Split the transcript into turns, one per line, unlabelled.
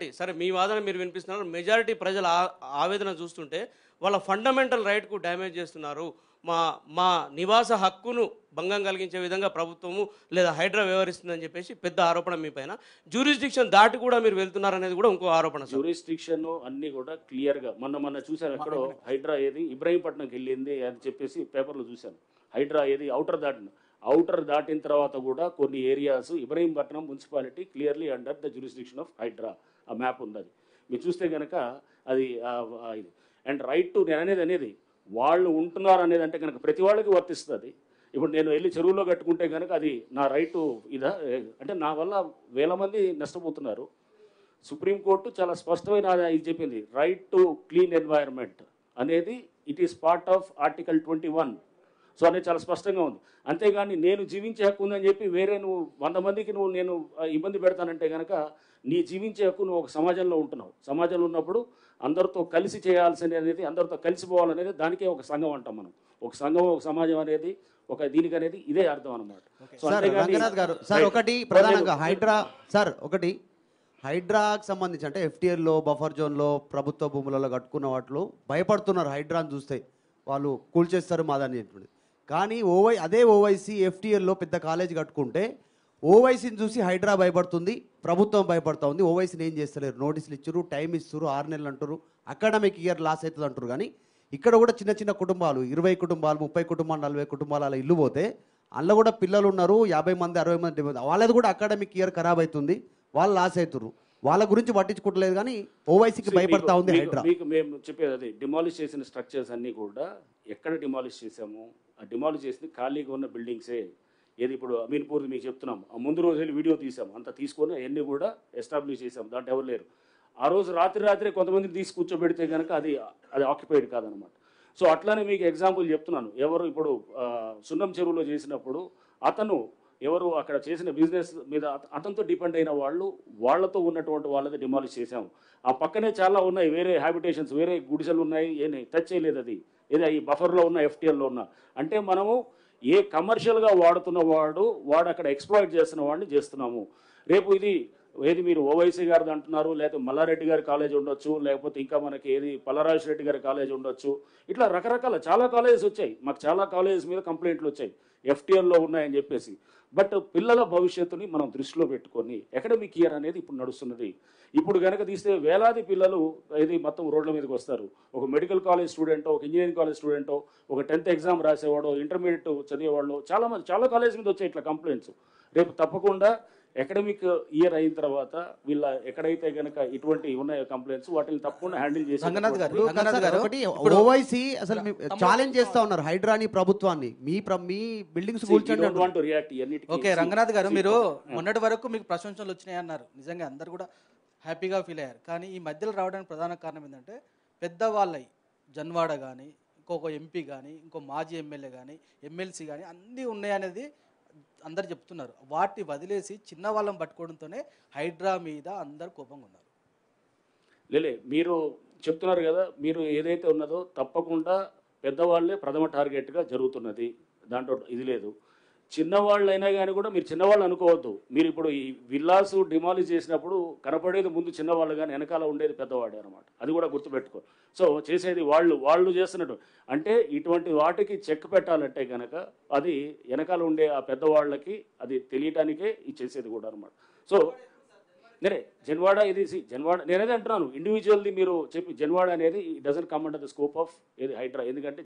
సరే మీ వాదన మీరు వినిపిస్తున్నారు. మెజారిటీ ప్రజల ఆవేదన చూస్తుంటే వాళ్ళ ఫండమెంటల్ రైట్‌కు డ్యామేజ్ చేస్తున్నారు. మా మా నివాస హక్కును భంగం కలిగించే విధంగా ప్రభుత్వము లేదా హైడ్రా వ్యవహరిస్తుందని చెప్పేసి పెద్ద ఆరోపణ మీ పైన. జ్యూరిస్డిక్షన్ దాటి కూడా మీరు వెళ్తున్నారనేది కూడా ఇంకో ఆరోపణ సార్.
జ్యూరిస్డిక్షన్ అన్నీ కూడా క్లియర్‌గా మొన్న చూసాను ఎక్కడో హైడ్రా ఏది ఇబ్రహీంపట్నంకి వెళ్ళింది అని చెప్పేసి పేపర్‌లో చూశాను. హైడ్రా ఏది ఔటర్ దాటిన తర్వాత కూడా కొన్ని areas Ibrahimpatnam municipality clearly under the jurisdiction of Hydraa. ఆ మ్యాప్ ఉంది అది మీరు చూస్తే కనుక అది ఇది అండ్ రైట్ టు నేను అనేది వాళ్ళు ఉంటున్నారు అనేది అంటే కనుక ప్రతి వాళ్ళకి వర్తిస్తుంది. ఇప్పుడు నేను వెళ్ళి చెరువులో కట్టుకుంటే కనుక అది నా రైటు ఇదా అంటే నా వల్ల వేల మంది నష్టపోతున్నారు. సుప్రీంకోర్టు చాలా స్పష్టమైన ఇది చెప్పింది, రైట్ టు క్లీన్ ఎన్వైరన్మెంట్ అనేది it is part of article 21. So అనేది చాలా స్పష్టంగా ఉంది. అంతేగాని నేను జీవించే హక్కు ఉందని చెప్పి వేరే నువ్వు 100 మందికి నేను ఇబ్బంది పెడతానంటే కనుక నీ జీవించే హక్కు నువ్వు ఒక సమాజంలో ఉంటున్నావు. సమాజంలో ఉన్నప్పుడు అందరితో కలిసి చేయాల్సింది అనేది అందరితో కలిసిపోవాలనేది దానికే ఒక సంఘం అంటాం మనం. ఒక సంఘం ఒక సమాజం అనేది ఒక దీనికి అనేది ఇదే అర్థం అనమాట.
రంగనాథ్ గారు సార్ ఒకటి ప్రధానంగా హైడ్రాకి సంబంధించి అంటే ఎఫ్టీఎల్లో బఫర్ జోన్లో ప్రభుత్వ భూములలో కట్టుకున్న వాటిలో భయపడుతున్నారు. హైడ్రాని చూస్తే వాళ్ళు కూల్చేస్తారు మాదని చెప్పి. కానీ అదే ఓవైసీ ఎఫ్టీఎల్లో పెద్ద కాలేజ్ కట్టుకుంటే ఓవైసీని చూసి హైడ్రా భయపడుతుంది, ప్రభుత్వం భయపడుతూ ఉంది. ఓవైసీని ఏం చేస్తలేరు, నోటీసులు ఇచ్చారు, టైం ఇస్తారు, 6 నెలలు అంటారు, అకాడమిక్ ఇయర్ లాస్ అవుతుంది అంటారు. కానీ ఇక్కడ కూడా చిన్న చిన్న కుటుంబాలు 20 కుటుంబాలు 30 కుటుంబాలు 40 కుటుంబాలు అలా ఇల్లు పోతే అందులో కూడా పిల్లలు ఉన్నారు, 50 మంది 60 మంది 70 మంది, వాళ్ళది కూడా అకాడమిక్ ఇయర్ ఖరాబ్ అవుతుంది, వాళ్ళు లాస్ అవుతారు. వాళ్ళ గురించి పట్టించుకోవట్లేదు. కానీ ఓవైసీకి భయపడతా ఉంది హైడ్రా.
మీకు మేము చెప్పేది అది డిమాలిష్ చేసిన స్ట్రక్చర్స్ అన్నీ కూడా ఎక్కడ డిమాలిష్ చేసాము, ఆ డిమాలిష్ చేసింది ఖాళీగా ఉన్న బిల్డింగ్సే. ఏది ఇప్పుడు అమీన్పూర్ మీకు చెప్తున్నాం, ఆ ముందు రోజు వెళ్ళి వీడియో తీసాం, అంతా తీసుకొని అవన్నీ కూడా ఎస్టాబ్లిష్ చేసాం, దాంట్లో ఎవరు లేరు. ఆ రోజు రాత్రి కొంతమందిని తీసి కూర్చోబెడితే కనుక అది ఆక్యుపైడ్ కాదనమాట. సో అట్లానే మీకు ఎగ్జాంపుల్ చెప్తున్నాను. ఎవరు ఇప్పుడు సున్నం చెరువులో చేసినప్పుడు అతను ఎవరు అక్కడ చేసిన బిజినెస్ మీద అతనితో డిపెండ్ అయిన వాళ్ళతో ఉన్నటువంటి వాళ్ళది డిమాలిష్ చేసాము. ఆ పక్కనే చాలా ఉన్నాయి వేరే హ్యాబిటేషన్స్, వేరే గుడిసెలు ఉన్నాయి, ఏమి టచ్ చేయలేదు. అది ఏదో ఈ బఫర్లో ఉన్న ఎఫ్టీఎల్లో ఉన్న అంటే మనము ఏ కమర్షియల్గా వాడుతున్న వాడు అక్కడ ఎక్స్ప్లాయిట్ చేస్తున్న వాడిని చేస్తున్నాము. రేపు ఏది మీరు ఓవైసీ గారిది అంటున్నారు, లేకపోతే మల్లారెడ్డి గారి కాలేజ్ ఉండొచ్చు, లేకపోతే ఇంకా మనకి ఏది పల్లరాజు రెడ్డి గారి కాలేజ్ ఉండొచ్చు. ఇట్లా రకరకాల చాలా కాలేజెస్ వచ్చాయి. మాకు చాలా కాలేజెస్ మీద కంప్లైంట్లు వచ్చాయి ఎఫ్టీఎల్లో ఉన్నాయని చెప్పేసి. బట్ పిల్లల భవిష్యత్తుని మనం దృష్టిలో పెట్టుకొని అకాడమిక్ ఇయర్ అనేది ఇప్పుడు నడుస్తున్నది. ఇప్పుడు కనుక తీస్తే వేలాది పిల్లలు ఇది మొత్తం రోడ్ల మీదకి వస్తారు. ఒక మెడికల్ కాలేజ్ స్టూడెంటో, ఒక ఇంజనీరింగ్ కాలేజ్ స్టూడెంటో, ఒక 10th ఎగ్జామ్ రాసేవాడో, ఇంటర్మీడియట్ చదివేవాళ్ళు చాలా కాలేజ్ మీద వచ్చాయి ఇట్లా కంప్లైంట్స్. రేపు తప్పకుండా అకాడమిక్ ఇయర్ అయిన తర్వాత వీళ్ళ ఎక్కడైతే కనుక ఇటువంటి ఉన్నాయో కంప్లైంట్స్ వాటిని తప్పకుండా హ్యాండిల్ చేసి
ఓవైసీ అసలు ఛాలెంజ్ చేస్తా ఉన్నారు హైడ్రాని ప్రభుత్వాన్ని. మీ బిల్డింగ్స్
ఓకే రంగనాథ్ గారు, మీరు మొన్నటి వరకు మీకు ప్రశంసలు వచ్చినాయి అన్నారు. నిజంగా అందరు కూడా హ్యాపీగా ఫీల్ అయ్యారు. కానీ ఈ మధ్యలో రావడానికి ప్రధాన కారణం ఏంటంటే పెద్దవాళ్ళై జన్వాడ కానీ, ఇంకొక ఎంపీ కానీ, ఇంకో మాజీ ఎమ్మెల్యే కానీ, ఎమ్మెల్సీ కానీ అన్నీ ఉన్నాయనేది అందరు చెప్తున్నారు. వాటిని వదిలేసి చిన్న వాళ్ళని పట్టుకోవడంతోనే హైడ్రా మీద అందరు కోపంగా ఉన్నారు.
మీరు చెప్తున్నారు కదా, మీరు ఏదైతే ఉన్నదో తప్పకుండా పెద్దవాళ్ళే ప్రథమ టార్గెట్గా జరుగుతున్నది, దాంట్లో ఇది లేదు. చిన్నవాళ్ళైనా కానీ కూడా మీరు చిన్నవాళ్ళు అనుకోవద్దు. మీరు ఇప్పుడు ఈ విల్లాస్ డిమాలిష్ చేసినప్పుడు కనపడేది ముందు చిన్నవాళ్ళు కానీ వెనకాల ఉండేది పెద్దవాడే అనమాట. అది కూడా గుర్తుపెట్టుకో. సో చేసేది వాళ్ళు చేస్తున్నట్టు అంటే ఇటువంటి వాటికి చెక్ పెట్టాలంటే కనుక అది వెనకాల ఉండే ఆ పెద్దవాళ్ళకి అది తెలియటానికే ఇది చేసేది కూడా అనమాట. సో జన్వాడ జన్వాడ నేనేది అంటున్నాను, ఇండివిజువల్ది మీరు చెప్పి జన్వాడ అనేది doesn't come under the scope of Hydraa. ఎందుకంటే